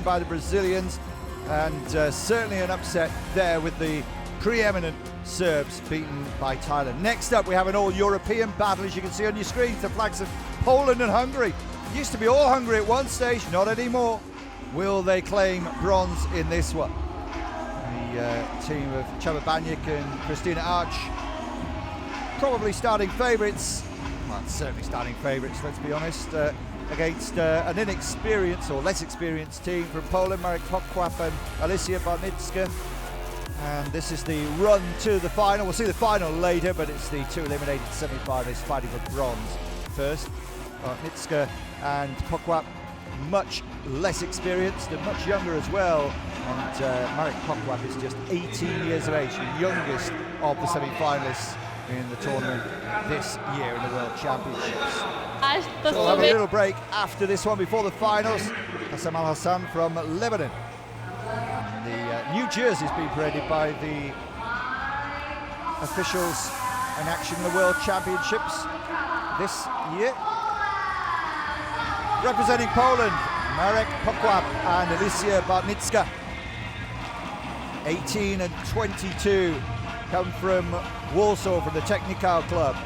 by the Brazilians, and certainly an upset there with the preeminent Serbs beaten by Thailand. Next up, we have an all-European battle, as you can see on your screens, the flags of Poland and Hungary. It used to be all Hungary at one stage, not anymore. Will they claim bronze in this one? The team of Cs.Banyik and Christina Arch, probably starting favourites, well, certainly starting favourites, let's be honest, against an inexperienced or less experienced team from Poland, M.Pokwap and A.Bartnicka. And this is the run to the final. We'll see the final later, but it's the two eliminated semi-finalists fighting for bronze first. Bartnicka and Pokwap, much less experienced and much younger as well. And M.Pokwap is just 18 years of age, the youngest of the semi-finalists in the tournament this year in the World Championships. So we'll have a little break after this one before the finals. Hassan Al-Hassan from Lebanon. And the new jerseys being paraded by the officials in action in the World Championships this year. Representing Poland, M.Pokwap and A.Bartnicka. 18 and 22, come from Warsaw, from the Teqball club.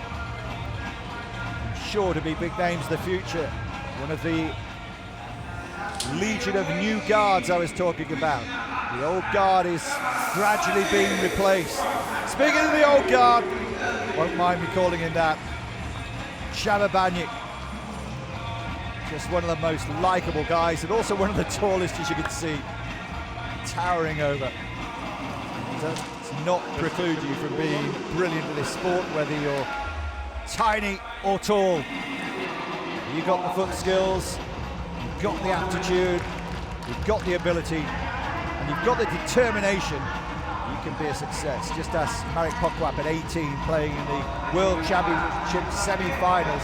Sure to be big names in the future. One of the legion of new guards I was talking about. The old guard is gradually being replaced. Speaking of the old guard, won't mind me calling him that, Cs.Banyik. Just one of the most likeable guys, and also one of the tallest, as you can see, towering over. Does not preclude you from being brilliant at this sport, whether you're tiny or tall. You've got the foot skills, you've got the aptitude, you've got the ability, and you've got the determination, you can be a success. Just as M.Pokwap at 18 playing in the World Championship semi-finals.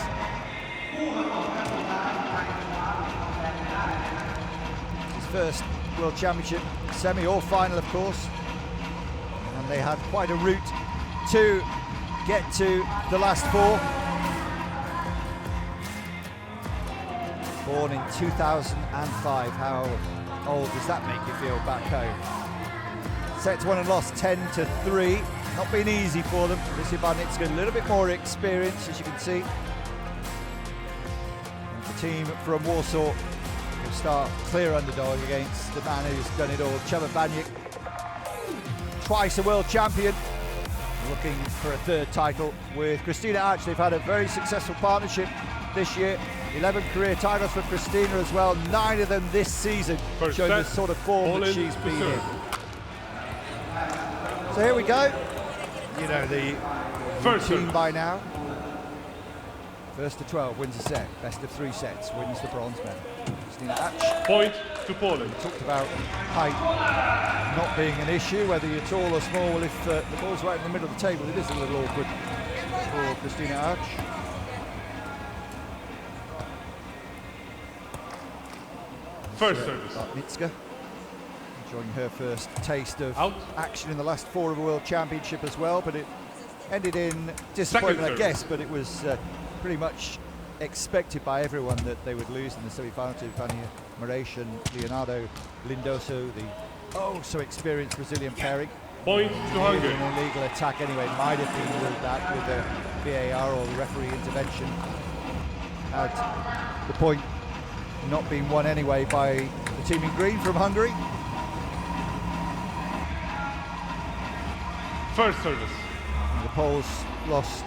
His first World Championship semi or final, of course. And they had quite a route to get to the last four. Born in 2005, how old does that make you feel back home? Sets won and lost 10-3. Not been easy for them. Cs.Banyik's got a little bit more experience, as you can see. And the team from Warsaw will start clear underdog against the man who's done it all, Cs.Banyik. Twice a world champion, looking for a third title with Christina Arch. They've had a very successful partnership this year. 11 career titles for Christina as well, 9 of them this season, showing the sort of form that she's been in. So here we go. You know the routine by now. First to 12 wins a set, best of 3 sets wins the bronze medal. Christina Arch. Point to Poland. We talked about height not being an issue, whether you're tall or small. Well, if the ball's right in the middle of the table, it is a little awkward for Christina Arch. First service. Bartnicka enjoying her first taste of action in the last 4 of a World Championship as well, but it ended in disappointment, I guess, but it was pretty much expected by everyone that they would lose in the semi-final to Vania Moraes and Leonardo Lindoso, the so experienced Brazilian pairing. Point to Hungary. An illegal attack anyway, it might have been ruled that with a VAR or the referee intervention. Had the point not being won anyway by the team in green from Hungary. First service. And the Poles lost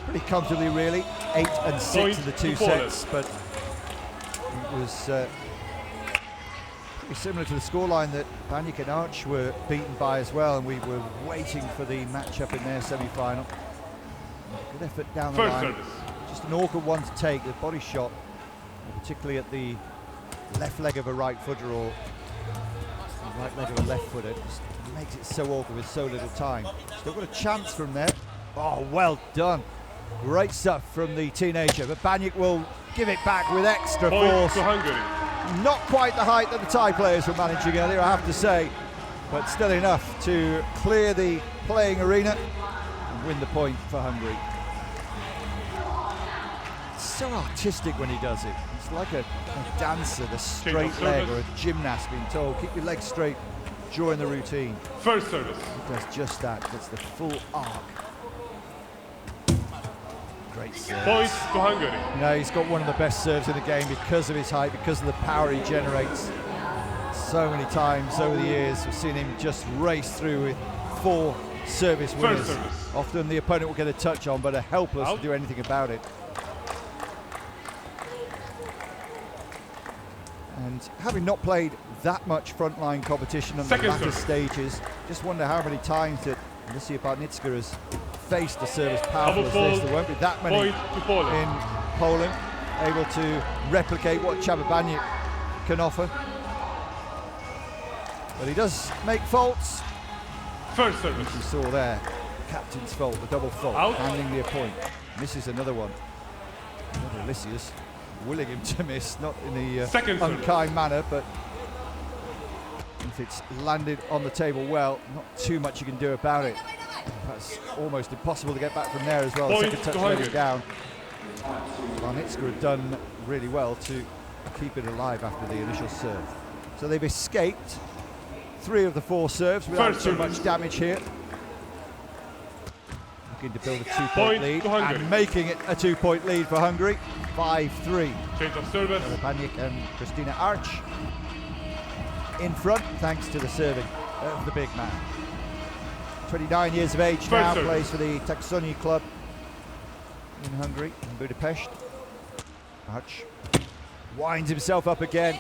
pretty comfortably, really. 8 and 6 in the 2 sets, but it was pretty similar to the scoreline that Banyik and Arch were beaten by as well, and we were waiting for the matchup in their semi-final. Good effort down the line. Service. Just an awkward one to take, the body shot, particularly at the left leg of a right footer or the right leg of a left footer. Just makes it so awkward with so little time. Still got a chance from there. Oh, well done. Great stuff from the teenager, but Banyik will give it back with extra force. To Hungary. Not quite the height that the Thai players were managing earlier, I have to say, but still enough to clear the playing arena and win the point for Hungary. It's so artistic when he does it. He's It's like a dancer, the straight of leg, service. or a gymnast being told, keep your legs straight during the routine. First service. He does just that, gets the full arc. Great serve. Point to Hungary. You know, he's got one of the best serves in the game because of his height, because of the power he generates. So many times over the years, we've seen him just race through with 4 service winners. First service. Often the opponent will get a touch on, but are helpless Out. to do anything about it. And having not played that much frontline competition on the Second latter service. stages, just wonder how many times that A.Bartnicka has faced a serve as powerful Double as ball. this. There won't be that many Point to Poland. in Poland able to replicate what Cs.Banyik can offer. But he does make faults. First service. You saw there, captain's fault, the double fault, Out. handing the point. Misses another one. Not Elysius, willing him to miss, not in the Second service. unkind manner, but if it's landed on the table well, not too much you can do about it. That's almost impossible to get back from there as well. Point Second touch to letting Hungary. down. Bartnicka had done really well to keep it alive after the initial serve. So they've escaped 3 of the 4 serves without First too service. much damage here. Looking to build a 2-point Point lead to Hungary. and making it a 2-point lead for Hungary. 5-3. Change of service. Banyik and K.Acs in front thanks to the serving of the big man. 29 years of age now, service. plays for the Teqball club in Hungary, in Budapest. Arch winds himself up again.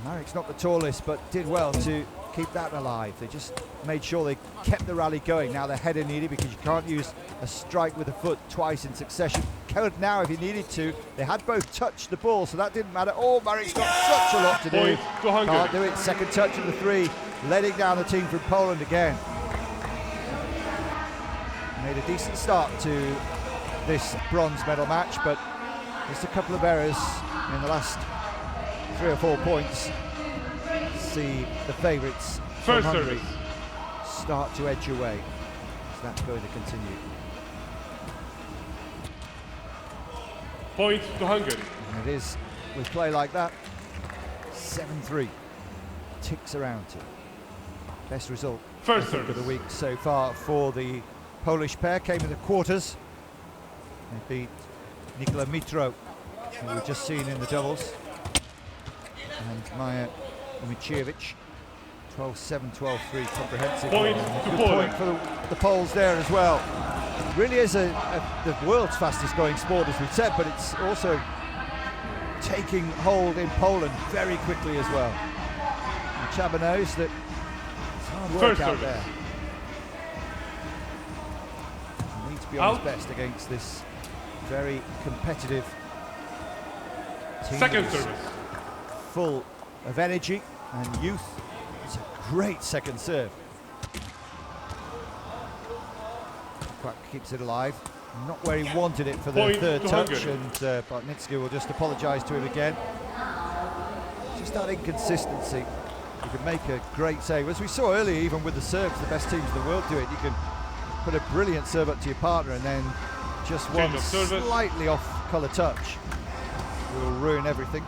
Marek's not the tallest, but did well to keep that alive. They just made sure they kept the rally going. Now they're header needed because you can't use a strike with the foot twice in succession. Could now if he needed to. They had both touched the ball, so that didn't matter. Oh, Marek's got such a lot to do. Point to Hungary. Can't do it. Second touch of the 3, letting down the team from Poland again. Made a decent start to this bronze medal match, but just a couple of errors in the last 3 or 4 points. See the favourites from First Hungary service. start to edge away. So that's going to continue. Point to Hungary. And it is, with play like that, 7-3. Ticks around to best result First I think, of service. the week so far for the Polish pair. Came in the quarters. They beat Nikola Mitro, who we've just seen in the doubles, and Maja Umichevich. 12-7, 12-3 comprehensive. Point And a to good Poland. point for the Poles there as well. Really is the world's fastest going sport, as we've said, but it's also taking hold in Poland very quickly as well. And Chaba knows that it's hard work First out service. there. He needs to be on his Out. best against this very competitive team. Second that is service. full of energy and youth. It's a great second serve. Quack keeps it alive. Not where he wanted it for the Point 3rd to touch, Hungary. and Bartnicka will just apologise to him again. Just that inconsistency. You can make a great save. As we saw earlier, even with the serves, the best teams in the world do it. You can put a brilliant serve up to your partner and then just Change one of service. slightly off colour touch will ruin everything.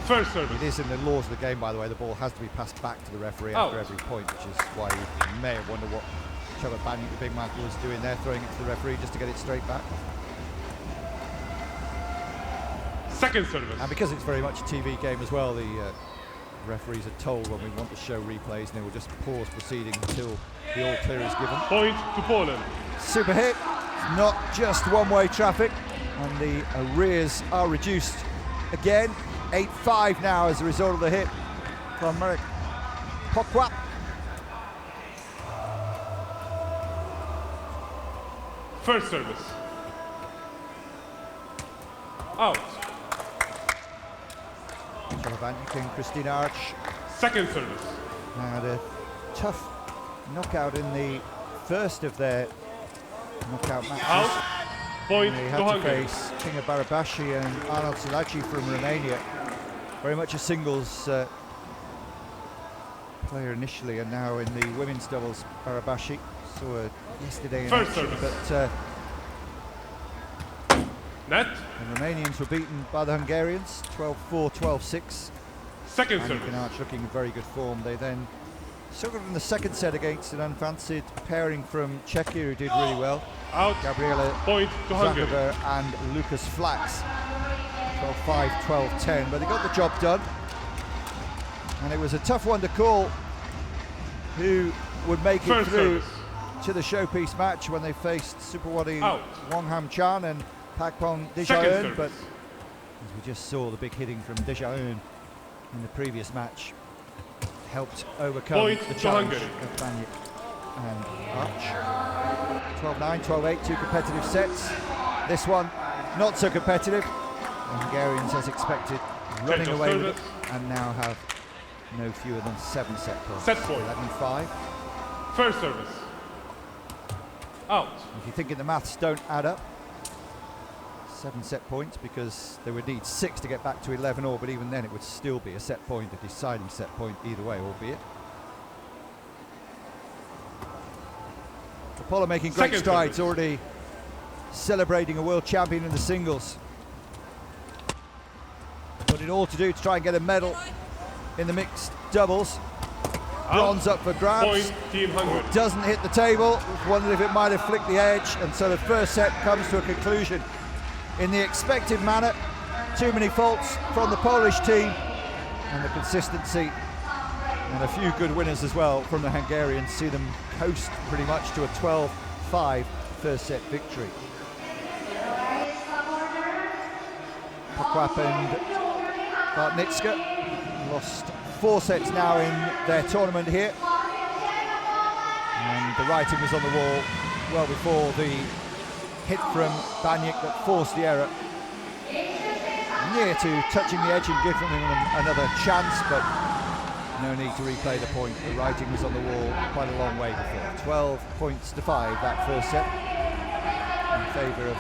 First It service. is in the laws of the game, by the way, the ball has to be passed back to the referee after Out. every point, which is why you may have wondered what Cs.Banyik, the big man, was doing there, throwing it to the referee just to get it straight back. Second service. And because it's very much a TV game as well, the referees are told when we want to show replays, and they will just pause proceeding until the all clear is given. Point to Poland. Super hit, it's not just one-way traffic, and the arrears are reduced again. 8-5 now as a result of the hit from M.Pokwap. First service. Out. Cs.Banyik and K.Acs Second service. had a tough knockout in the first of their knockout matches. Out. Point They to had to Hungary. face Kinga Barabashi and Arnold Silaci from Romania. Very much a singles player initially, and now in the women's doubles, Barabashi. Saw her yesterday in First action, service. but Net. The Romanians were beaten by the Hungarians, 12-4, 12-6. Second Banyik service. and Arch looking in very good form. They then struggled in the second set against an unfancied pairing from Czechia who did really well. Out. Gabriela Point to Hungary. Zakova and Lucas Flax. 12-5, 12-10, but they got the job done. And it was a tough one to call who would make it First through service. to the showpiece match when they faced Superwadi Out. Wongham Chan and Pakpong Second Dejaun, service. but as we just saw, the big hitting from Dejaun in the previous match helped overcome Point the to challenge Hungary. of Banyik and Arch. 12-9, 12-8, two competitive sets. This one not so competitive. The Hungarians, as expected, running Change of away with it, service. and now have no fewer than 7 set points. Set point. 11-5. First service. Out. If you're thinking the maths don't add up, 7 set points, because they would need 6 to get back to 11 all, but even then it would still be a set point, a deciding set point either way, albeit. Apollo making great Second strides, service. already celebrating a world champion in the singles. Got it all to do to try and get a medal in the mixed doubles. Bronze up for grabs. Point Team Hungary. Doesn't hit the table. Wondered if it might have flicked the edge, and so the first set comes to a conclusion in the expected manner. Too many faults from the Polish team, and the consistency, and a few good winners as well from the Hungarians see them coast pretty much to a 12-5 first set victory. Pokwap and A.Bartnicka lost 4 sets now in their tournament here, and the writing was on the wall well before the hit from Banyik that forced the error, near to touching the edge and giving them another chance, but no need to replay the point. The writing was on the wall quite a long way before. 12 points to 5 that first set in favour of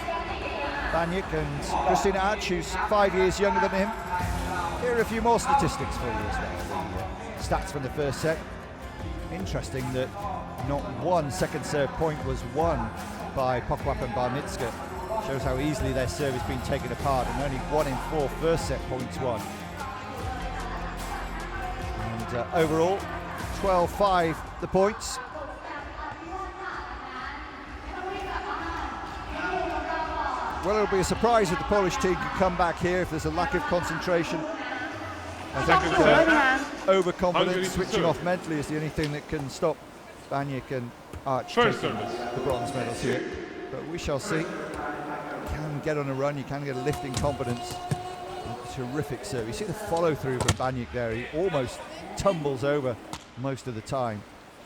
Banyik and Christina Arch, who's 5 years younger than him. Here are a few more statistics for you as well. The stats from the first set. Interesting that not one second serve point was won by Pokwap and A.Bartnicka. Shows how easily their serve has been taken apart, and only 1 in 4 first set points won. And overall, 12-5 the points. Well, it'll be a surprise if the Polish team can come back here if there's a lack of concentration. I think overconfidence, Hungary to switching serve. off mentally is the only thing that can stop Banyik and Arch First taking service. the bronze medals here. But we shall see. You can get on a run, you can get a lift in confidence. Terrific serve. You see the follow through from Banyik there. He almost tumbles over most of the time.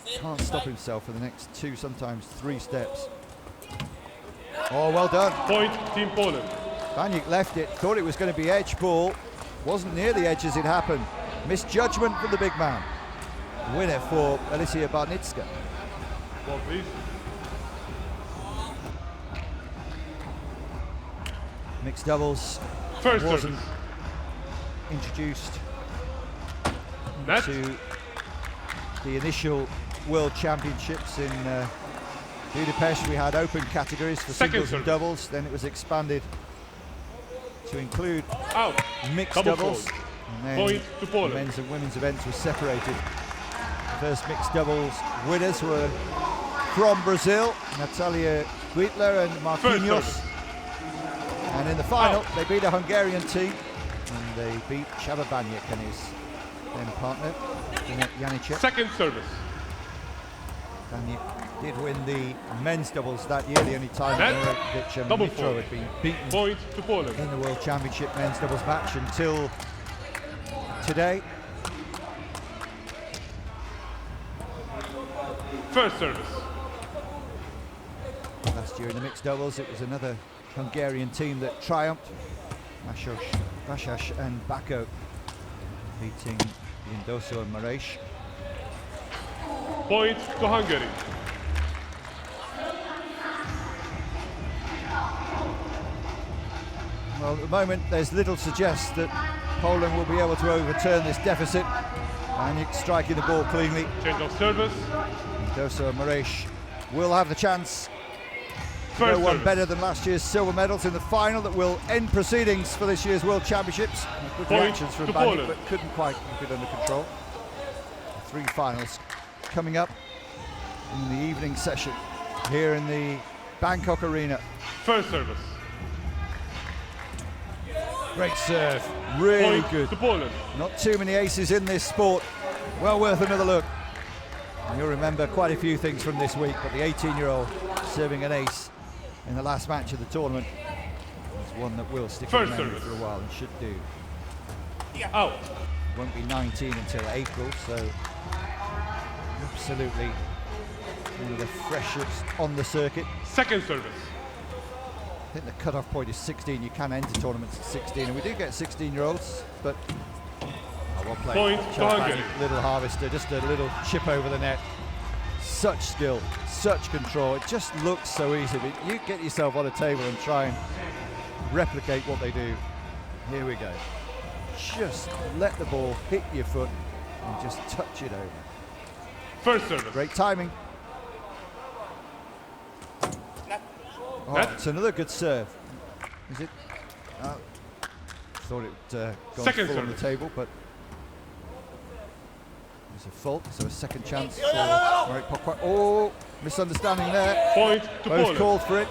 Can't stop himself for the next 2, sometimes 3 steps. Oh, well done. Point Team Poland. Banyik left it, thought it was going to be edge ball. Wasn't near the edge as it happened. Misjudgment from the big man. Winner for Alicia Bartnicka. Ball, please. Mixed doubles First wasn't service. introduced Net. to the initial World Championships in Budapest. We had open categories for Second singles and service. doubles, then it was expanded to include Out. mixed Double doubles. fault. And then Point to the Poland. men's and women's events were separated. First mixed doubles winners were from Brazil, Natalia Guitler and Marquinhos. service. And in the final, Out. they beat a Hungarian team, and they beat Cs.Banyik and his then partner, Janicek. Second service. Banyik did win the men's doubles that year, the only time Net. Mirovic and Double Mitro fault. had been beaten Point to Poland. in the World Championship men's doubles match until today. First service. Last year in the mixed doubles, it was another Hungarian team that triumphed. Vasas and Bako beating Indoso and Maresh. Point to Hungary. Well, at the moment, there's little suggests that Poland will be able to overturn this deficit. Banyik striking the ball cleanly. Change of service. Indoso and Maresh will have the chance No one service. better than last year's silver medals in the final that will end proceedings for this year's World Championships. Good Point reactions from to Banyik, Poland. but couldn't quite keep it under control. The 3 finals coming up in the evening session here in the Bangkok Arena. First service. Great serve, really Point good. to Poland. Not too many aces in this sport. Well worth another look. And you'll remember quite a few things from this week, but the 18-year-old serving an ace in the last match of the tournament is one that will stick in First memory service. for a while and should do. Out. Won't be 19 until April, so absolutely one of the freshest on the circuit. Second service. I think the cut-off point is 16. You can enter tournaments at 16, and we do get 16-year-olds, but well played. Point to Hungary. Cs.Banyik, little harvester, just a little chip over the net. Such skill, such control. It just looks so easy, but you get yourself on a table and try and replicate what they do. Here we go. Just let the ball hit your foot and just touch it over. First service. Great timing. Oh, Net. it's another good serve. Is it? Thought it gone Second full on the service. table, but it's a fault, so a second chance for M.Pokwap. Oh, misunderstanding there. Point to Both Poland. called for it.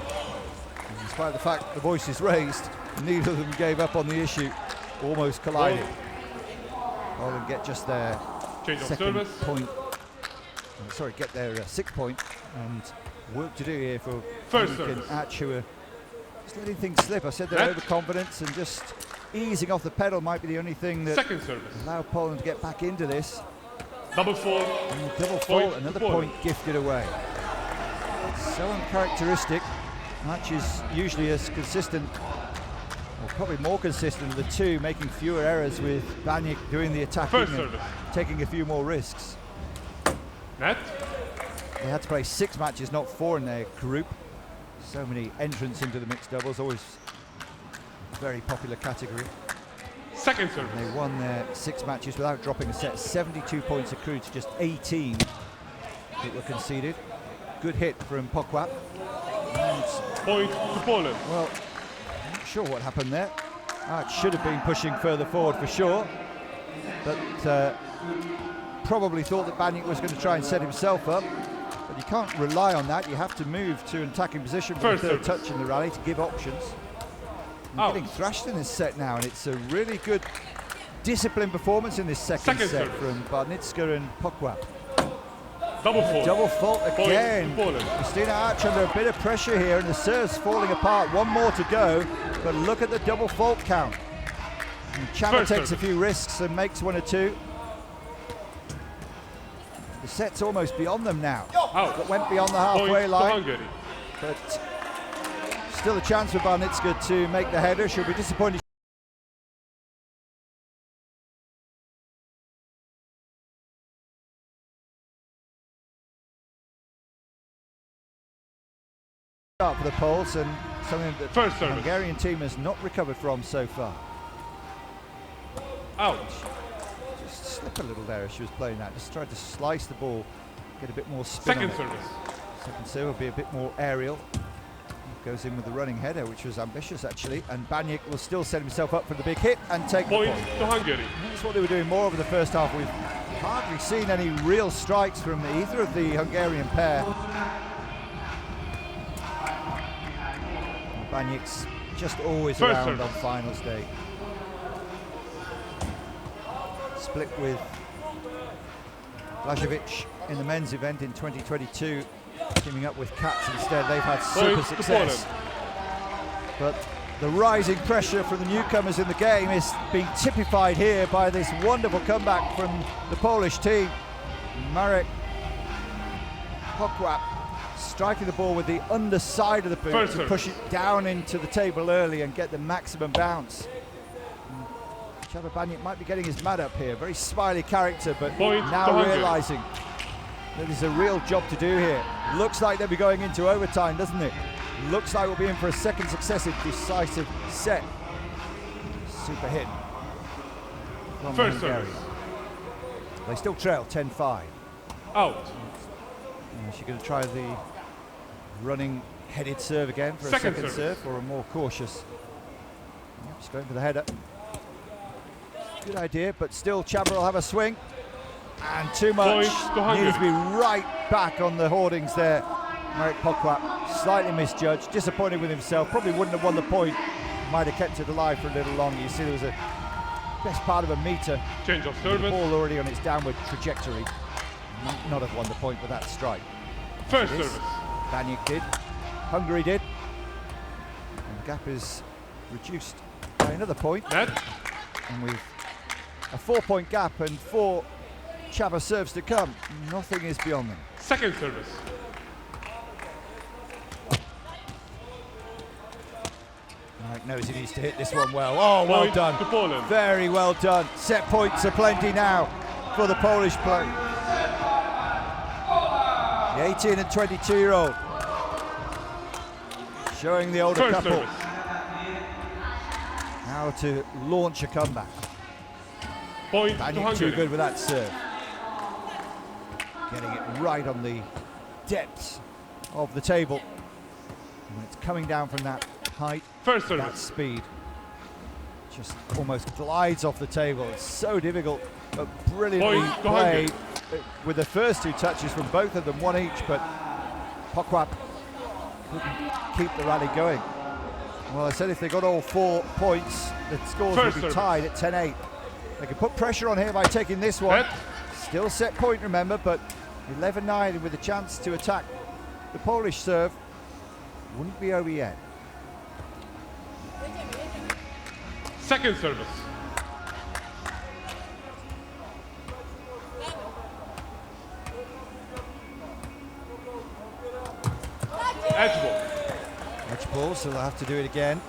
And despite the fact the voice is raised, neither of them gave up on the issue. Almost collided. Poland get just their Change of second service. point. Sorry, get their 6th point, and work to do here for First Banyik and service. K.Acs, who are just letting things slip. I said they're Net. overconfident, and just easing off the pedal might be the only thing that Second service. allow Poland to get back into this. Double fault. And the double Point fault, to another Poland. point gifted away. So uncharacteristic. Match is usually as consistent, or probably more consistent of the two, making fewer errors with Banyik doing the attacking First and service. taking a few more risks. Net. They had to play 6 matches, not 4 in their group. So many entrants into the mixed doubles, always a very popular category. Second service. They won their 6 matches without dropping a set. 72 points accrued to just 18 that were conceded. Good hit from M.Pokwap. And, Point to Poland. well, I'm not sure what happened there. It should have been pushing further forward for sure. But probably thought that Banyik was going to try and set himself up. But you can't rely on that. You have to move to an attacking position with First the third service. touch in the rally to give options. And Out. getting thrashed in this set now, and it's a really good disciplined performance in this second Second set service. from A.Bartnicka and M.Pokwap. Double fault. Double fault Point again. to Poland. K.Acs under a bit of pressure here, and the serve's falling apart. One more to go, but look at the double fault count. And Chama First takes a service. few risks and makes 1 or 2. The set's almost beyond them now. Out. It went beyond the Point halfway to line, Hungary. but still a chance for A.Bartnicka to make the header. She'll be disappointed. Start for the Poles, and something that First the service. Hungarian team has not recovered from so far. Out. Just slip a little there as she was playing that. Just tried to slice the ball, get a bit more spin Second on it. service. Second serve will be a bit more aerial. Goes in with the running header, which was ambitious actually, and Banyik will still set himself up for the big hit and take the Point point. to Hungary. That's what they were doing more over the first half. We've hardly seen any real strikes from either of the Hungarian pair. Banyik's just always First around service. on finals day. Split with Blažević in the men's event in 2022, teaming up with K.Acs instead. They've had super Point to success. But the rising pressure from the newcomers in the game is being typified here by this wonderful comeback from the Polish team. Marek M.Pokwap striking the ball with the underside of the boot First to serve. push it down into the table early and get the maximum bounce. Cs.Banyik might be getting his mat up here. Very smiley character, but Point to now Hungary. realising that there's a real job to do here. Looks like they'll be going into overtime, doesn't it? Looks like we'll be in for a second successive decisive set. Super hit from the First Hungarians. service. They still trail 10-5. Out. She's going to try the running headed serve again for a second serve, or a more cautious. Yep, just going for the header. Good idea, but still Chabra will have a swing. And too much. Needed to be right back on the hoardings there. M.Pokwap slightly misjudged, disappointed with himself, probably wouldn't have won the point, might have kept it alive for a little longer. You see there was a best part of a metre. Change of service. The ball already on its downward trajectory. Might not have won the point with that strike. First service. Banyik did. Hungary did. And the gap is reduced by another point. Net. And with a 4-point gap and 4 Chabra serves to come, nothing is beyond them. Second service. Mike knows he needs to hit this one well. Oh, well Point done. to Poland. Very well done. Set points are plenty now for the Polish play. The 18 and 22-year-old showing the older First couple service. how to launch a comeback. Point to Banyik Hungary. too good with that serve. Getting it right on the depths of the table. And when it's coming down from that height, First that service. speed just almost glides off the table. It's so difficult, but brilliantly Point to played with the first 2 touches from both of them, 1 each, but Pokwap couldn't keep the rally going. Well, I said if they got all 4 points, the scores First would be service. tied at 10-8. They could put pressure on here by taking this one. Net. Still set point, remember, but 11-9 with a chance to attack the Polish serve. Wouldn't be over yet. Second service. Edge ball. Edge ball, so they'll have to do it again.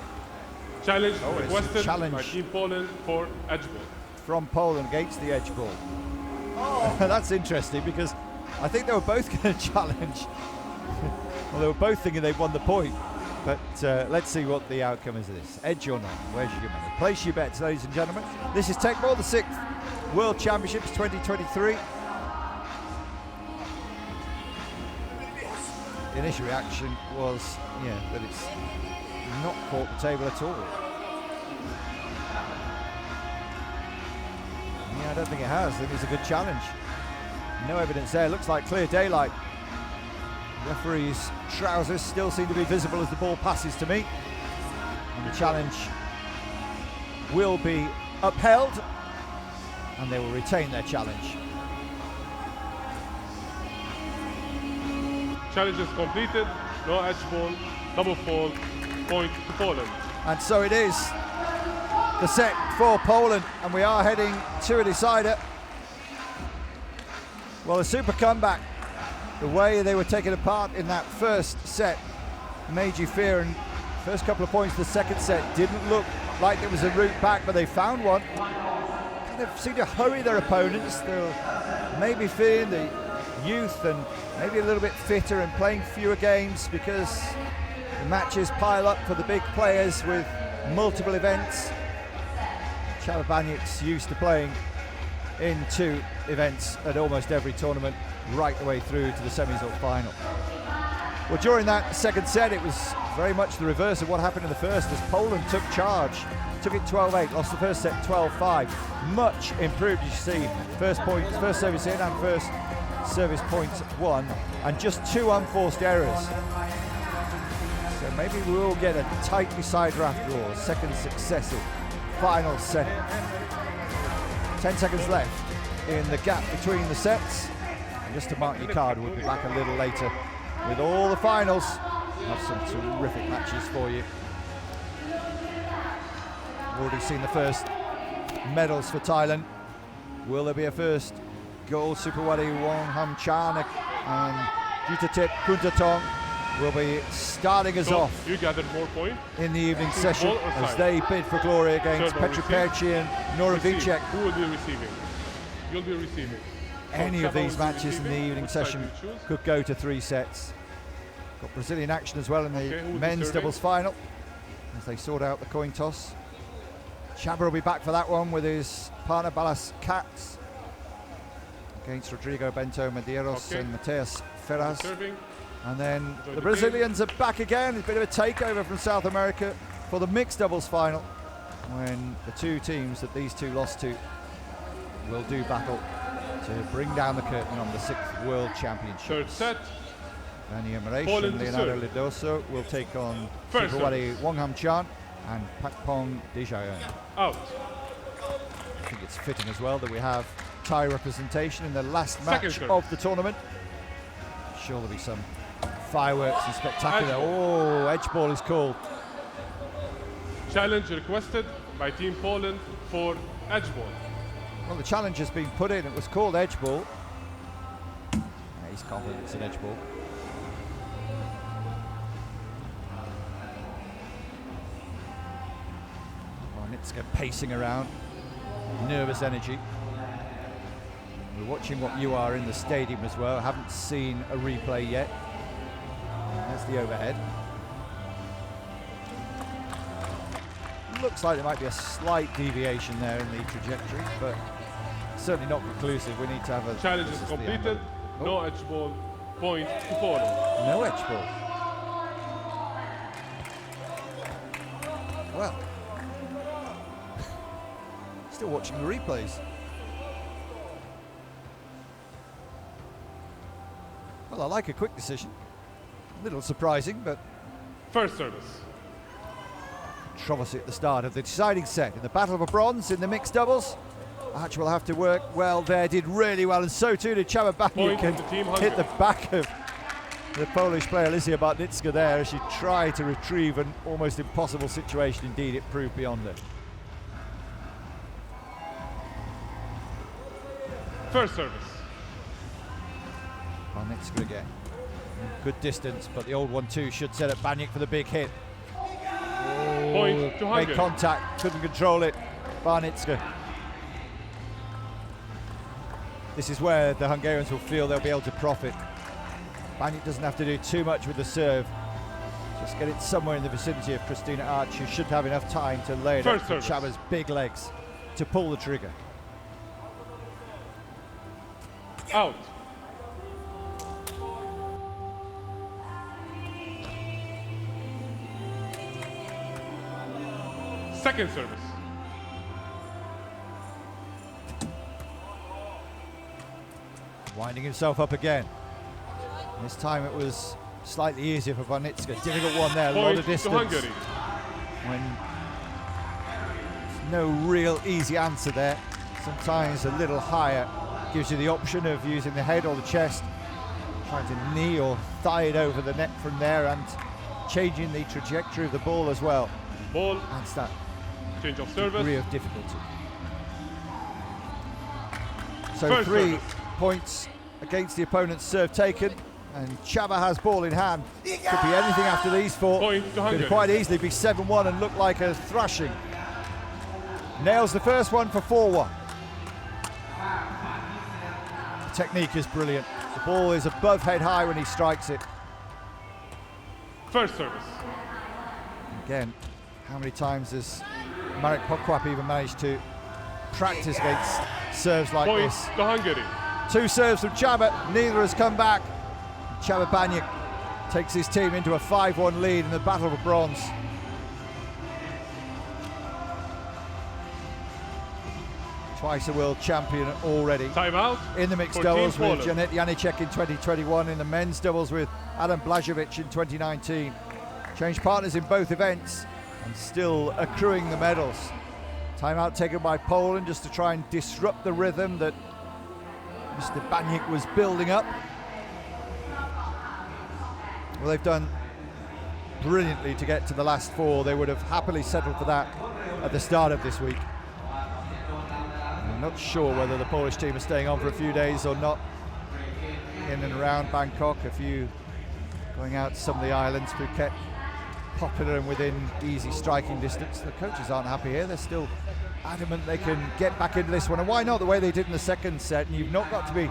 Challenge it's a requested challenge. by Team Poland for edge ball. From Poland against the edge ball. That's interesting because I think they were both going to challenge. Well, they were both thinking they'd won the point. But let's see what the outcome is of this. Edge or not? Where's your money? Place your bets, ladies and gentlemen. This is Teqball, the 6th World Championships 2023. The initial reaction was, that it's not caught the table at all. Yeah, I don't think it has. I think it's a good challenge. No evidence there. Looks like clear daylight. Referee's trousers still seem to be visible as the ball passes to me. And the challenge will be upheld, and they will retain their challenge. Challenge is completed. No edge ball. Double fault. Point to Poland. And so it is. The set for Poland, and we are heading to a decider. Well, a super comeback. The way they were taken apart in that first set made you fear, and first couple of points of the second set didn't look like there was a route back, but they found one. Kind of seemed to hurry their opponents. They're maybe feeling the youth and maybe a little bit fitter and playing fewer games because the matches pile up for the big players with multiple events. Cs.Banyik's used to playing in 2 events at almost every tournament, right the way through to the semis or final. Well, during that second set, it was very much the reverse of what happened in the first, as Poland took charge, took it 12-8, lost the first set 12-5. Much improved, you see, first service in and first service points won, and just 2 unforced errors. So maybe we will get a tight decider after all, second successive final set. 10 seconds left in the gap between the sets. And just to mark your card, we'll be back a little later with all the finals. Have some terrific matches for you. Already seen the first medals for Thailand. Will there be a first gold? Superwadi Wong Ham Chan and Jutatip Kuntatong will be starting us off You gathered more points. in the evening session ball or as side? they bid for glory against Serve or Petr receive? Perci and Nora Receive. Vicek. Who will be receiving? You'll be receiving. Any So of these Chabra will be matches in the receiving. evening Which side session do you choose? could go to 3 sets. Got Brazilian action as well in Okay, who the will be men's serving? doubles final as they sort out the coin toss. Chabra will be back for that one with his partner Balas K.Acs against Rodrigo Bento Medeiros Okay. and Mateus Ferraz. Serving. And then the Brazilians are back again. A bit of a takeover from South America for the mixed doubles final, when the two teams that these two lost to will do battle to bring down the curtain on the 6th World Championship. Third set. Danny Amaresh and Leonardo Lidoso will take on Sipawari Wongham-chan and Pakpong Dejayon. Out. I think it's fitting as well that we have Thai representation in the last match of the tournament. Sure there'll be some fireworks and spectacular. Oh, edge ball is called. Challenge requested by Team Poland for edge ball. Well, the challenge has been put in. It was called edge ball. Yeah, he's confident it's an edge ball. Bartnicka pacing around, nervous energy. We're watching what you are in the stadium as well. I haven't seen a replay yet. That's the overhead. Looks like there might be a slight deviation there in the trajectory, but certainly not conclusive. We need to have a... Challenge is completed. No edge ball. Point to Poland. No edge ball. Well, still watching the replays. Well, I like a quick decision. A little surprising, but... First service. Controversy at the start of the deciding set in the battle for bronze in the mixed doubles. Arch will have to work well there, did really well, and so too did Cs.Banyik, and hit the back of the Polish player A.Bartnicka there as she tried to retrieve an almost impossible situation. Indeed, it proved beyond it. First service. Bartnicka again. Good distance, but the old one too should set up Banyik for the big hit. Point to Hungary. Made contact, couldn't control it. Bartnicka. This is where the Hungarians will feel they'll be able to profit. Banyik doesn't have to do too much with the serve. Just get it somewhere in the vicinity of Christina Arch, who should have enough time to lay it up for Chaba's big legs to pull the trigger. Out. Second service. Winding himself up again. This time it was slightly easier for Bartnicka. Difficult one there, a lot of distance. When no real easy answer there. Sometimes a little higher gives you the option of using the head or the chest, trying to knee or thigh it over the net from there, and changing the trajectory of the ball as well. Ball. That's that change of service. degree of difficulty. So First 3 service. points against the opponent's serve taken, and Chaba has ball in hand. Could be anything after these 4. Point to Hungary. Could quite easily be 7-1 and look like a thrashing. Nails the first one for 4-1. The technique is brilliant. The ball is above head high when he strikes it. First service. Again, how many times has M.Pokwap even managed to practice against serves like Point this? to Hungary. 2 serves from Chaba, neither has come back. Cs.Banyik takes his team into a 5-1 lead in the battle for bronze. Twice a world champion already. Timeout. In the mixed doubles with Janet Janicek in 2021, in the men's doubles with Adam Blažević in 2019. Changed partners in both events and still accruing the medals. Timeout taken by Poland just to try and disrupt the rhythm that Mr. Banyik was building up. Well, they've done brilliantly to get to the last 4. They would have happily settled for that at the start of this week. I'm not sure whether the Polish team are staying on for a few days or not in and around Bangkok. A few going out to some of the islands, Phuket, popular and within easy striking distance. The coaches aren't happy here. They're still adamant they can get back into this one. And why not the way they did in the second set? And you've not got to be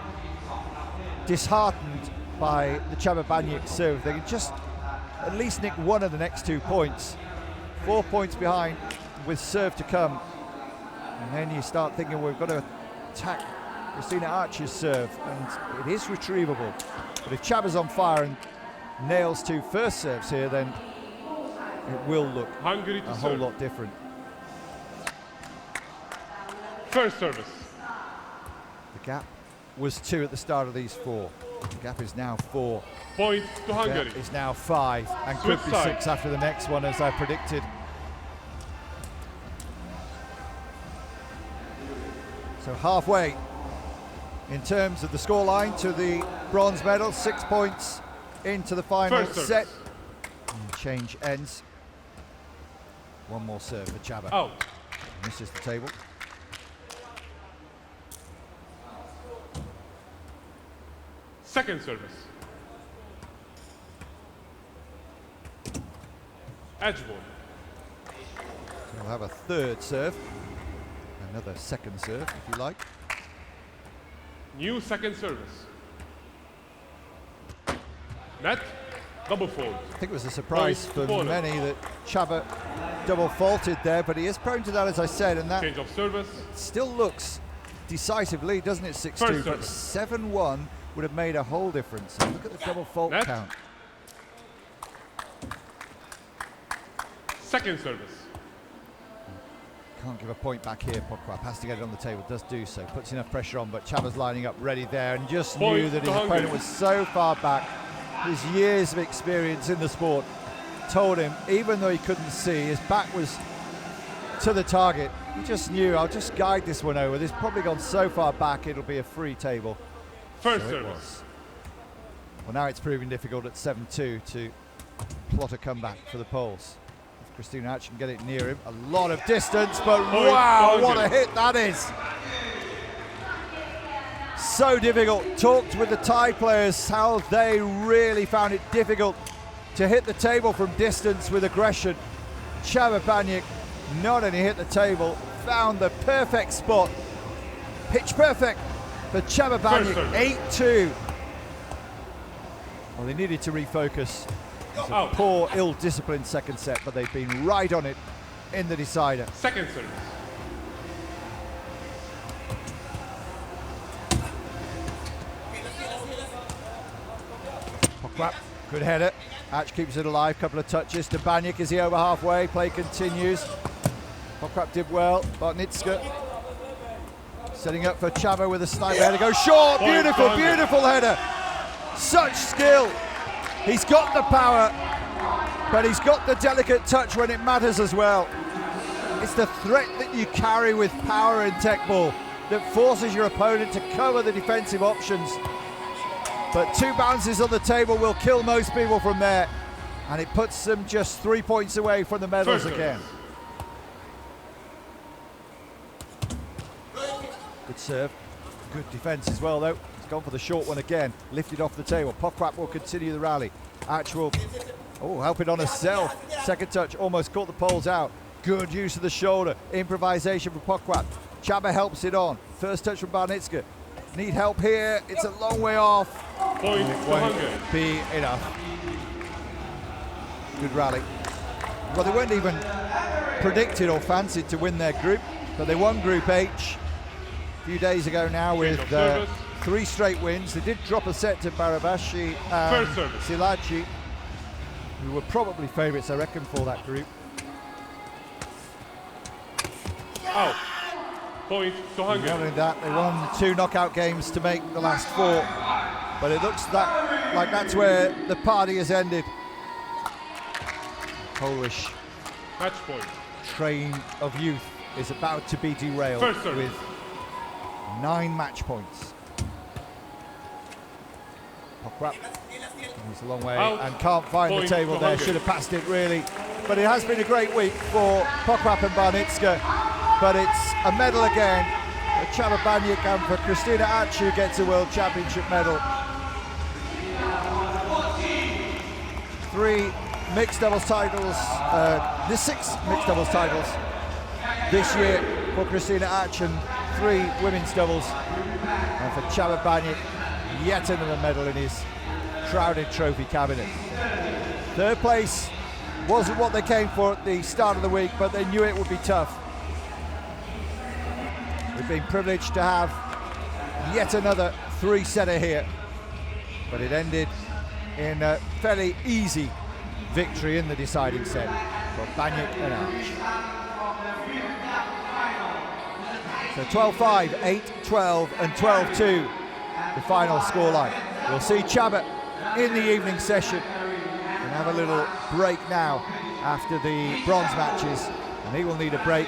disheartened by the Cs.Banyik serve. They can just at least nick one of the next 2 points. 4 points behind with serve to come. And then you start thinking, we've got to attack Christina Arch's serve, and it is retrievable. But if Chaba's on fire and nails 2 first serves here, then it will look Hungary a to whole serve. lot different. First service. The gap was 2 at the start of these 4. The gap is now 4. Point to Hungary. Gap is now 5 and Switch could be side. 6 after the next one, as I predicted. So halfway in terms of the scoreline to the bronze medal, 6 points into the final First set. service. And change ends. One more serve for Chaba. Out. Misses the table. Second service. Edge ball. So we'll have a third serve. Another second serve, if you like. New second service. Net. Double fault. I think it was a surprise Point for to Poland. many that Chaba double faulted there, but he is prone to that, as I said, and that Change of service. still looks decisive lead, doesn't it? 6-2, First but service. 7-1 would have made a whole difference. And look at the double fault Net. count. Second service. Can't give a point back here. Pokwap has to get it on the table, does do so. Puts enough pressure on, but Chaba's lining up ready there and just Point knew that to his Hungary. opponent was so far back. His years of experience in the sport told him, even though he couldn't see, his back was to the target. He just knew, I'll just guide this one over. This probably gone so far back, it'll be a free table. First So it service. was. Well, now it's proving difficult at 7-2 to plot a comeback for the Poles. If Christina Cs can get it near him, a lot of distance, but Point wow, to what a Hungary. hit that is! So difficult. Talked with the Thai players how they really found it difficult to hit the table from distance with aggression. Cs.Banyik not only hit the table, found the perfect spot. Pitch perfect for Cs.Banyik, First 8-2. Well, they needed to refocus. It's a Out. poor, ill-disciplined second set, but they've been right on it in the decider. Second service. Pokwap, good header. Cs keeps it alive, couple of touches to Banyik. Is he over halfway? Play continues. Pokwap did well. A.Bartnicka setting up for Chaba with a sniper header. Goes short. Point Beautiful, to Hungary. beautiful header. Such skill. He's got the power, but he's got the delicate touch when it matters as well. It's the threat that you carry with power in Teqball that forces your opponent to cover the defensive options. But 2 bounces on the table will kill most people from there, and it puts them just 3 points away from the medals First again. Good serve, good defence as well though. He's gone for the short one again, lifted off the table. Pokwap will continue the rally. Will, helping on herself. Second touch, almost caught the poles out. Good use of the shoulder, improvisation from Pokwap. Chaba helps it on. First touch from Bartnicka. Need help here, it's a long way off. Point to Won't Hungary. be enough. Good rally. Well, they weren't even predicted or fancied to win their group, but they won Group H a few days ago now with Change of service. 3 straight wins. They did drop a set to Barabashi and First service. Silachi, who were probably favourites, I reckon, for that group. Out. Point to Not Hungary. only that, they won 2 knockout games to make the last 4, but it looks like that's where the party has ended. Polish Match point. train of youth is about to be derailed First serve. with 9 match points. Pokwap, he's a long way Out. and can't find the Point table for there. Hungary. Should have passed it really, but it has been a great week for Pokwap and Bartnicka. But it's a medal again for Cs.Banyik and for Christina Cs, who gets a World Championship medal. 3 mixed doubles titles, the 6 mixed doubles titles this year for Christina Cs and 3 women's doubles. And for Cs.Banyik, yet another medal in his crowded trophy cabinet. Third place wasn't what they came for at the start of the week, but they knew it would be tough. We've been privileged to have yet another 3-setter here, but it ended in a fairly easy victory in the deciding set for Banyik and Arch. So 12-5, 8-12 and 12-2 the final scoreline. We'll see Chaba in the evening session and have a little break now after the bronze matches, and he will need a break